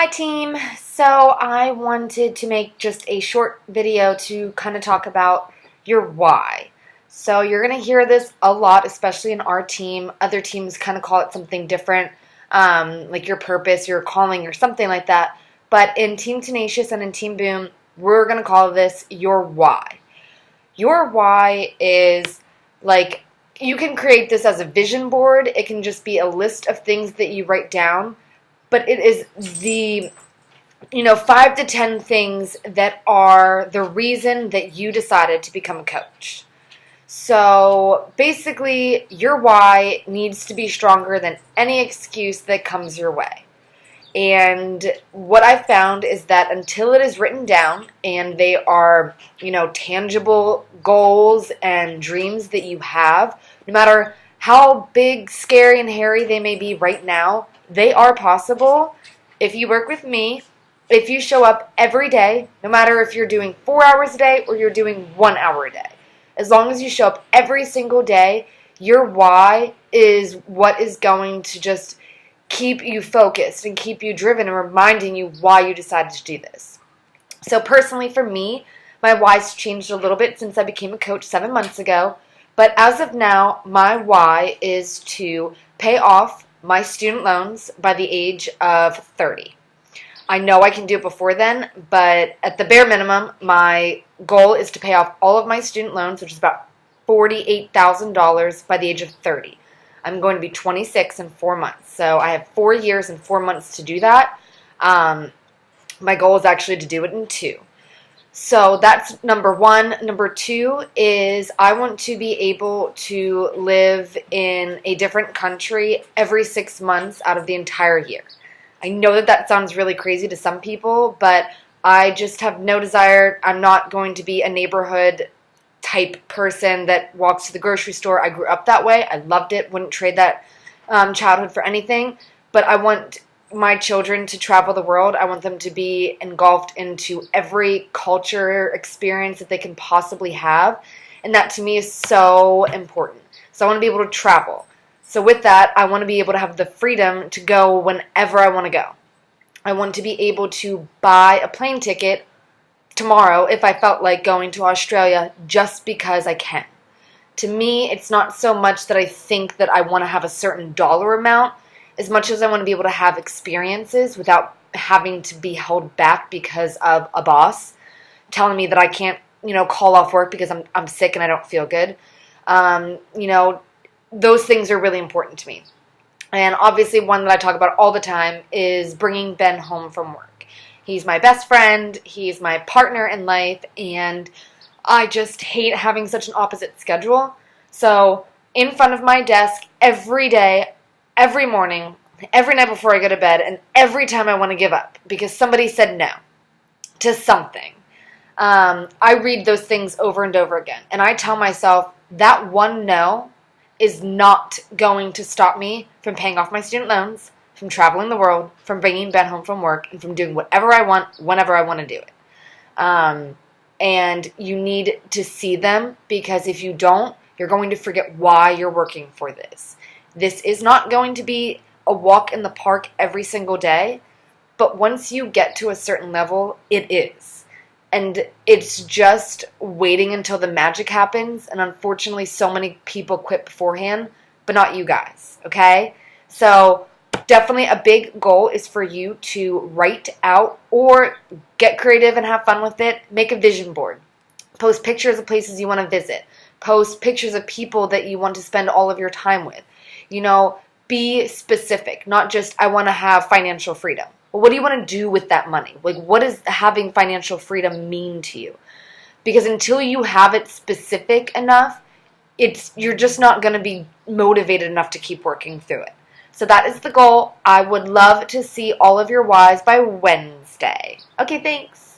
Hi team! So I wanted to make just a short video to kind of talk about your why. So you're going to hear this a lot, especially in our team. Other teams kind of call it something different, like your purpose, your calling, or something like that. But in Team Tenacious and in Team Boom, we're going to call this your why. Your why is like, you can create this as a vision board. It can just be a list of things that you write down. But it is the 5 to 10 things that are the reason that you decided to become a coach. So basically, your why needs to be stronger than any excuse that comes your way. And what I found is that until it is written down and they are, tangible goals and dreams that you have, no matter how big, scary, and hairy they may be right now, they are possible if you work with me, if you show up every day, no matter if you're doing 4 hours a day or you're doing 1 hour a day. As long as you show up every single day, your why is what is going to just keep you focused and keep you driven and reminding you why you decided to do this. So personally for me, my why's changed a little bit since I became a coach 7 months ago. But as of now, my why is to pay off my student loans by the age of 30. I know I can do it before then, but at the bare minimum, my goal is to pay off all of my student loans, which is about $48,000 by the age of 30. I'm going to be 26 in 4 months, so I have 4 years and 4 months to do that. My goal is actually to do it in 2. So that's number 1. Number 2 is I want to be able to live in a different country every 6 months out of the entire year. I know that sounds really crazy to some people, but I just have no desire. I'm not going to be a neighborhood type person that walks to the grocery store. I grew up that way. I loved it. Wouldn't trade that childhood for anything. But I want my children to travel the world. I want them to be engulfed into every culture experience that they can possibly have. And that to me is so important. So I want to be able to travel. So with that, I want to be able to have the freedom to go whenever I want to go. I want to be able to buy a plane ticket tomorrow if I felt like going to Australia just because I can. To me, it's not so much that I think that I want to have a certain dollar amount, as much as I want to be able to have experiences without having to be held back because of a boss telling me that I can't, call off work because I'm sick and I don't feel good. Those things are really important to me. And obviously one that I talk about all the time is bringing Ben home from work. He's my best friend, he's my partner in life, and I just hate having such an opposite schedule. So in front of my desk every day, every morning, every night before I go to bed, and every time I want to give up because somebody said no to something, I read those things over and over again. And I tell myself that one no is not going to stop me from paying off my student loans, from traveling the world, from bringing Ben home from work, and from doing whatever I want, whenever I want to do it. And you need to see them, because if you don't, you're going to forget why you're working for this. This is not going to be a walk in the park every single day, but once you get to a certain level, it is. And it's just waiting until the magic happens. And unfortunately, so many people quit beforehand, but not you guys, okay? So definitely a big goal is for you to write out or get creative and have fun with it. Make a vision board. Post pictures of places you want to visit. Post pictures of people that you want to spend all of your time with. Be specific, not just I want to have financial freedom. Well, what do you want to do with that money? Like, what does having financial freedom mean to you? Because until you have it specific enough, you're just not going to be motivated enough to keep working through it. So that is the goal. I would love to see all of your whys by Wednesday. Okay, thanks.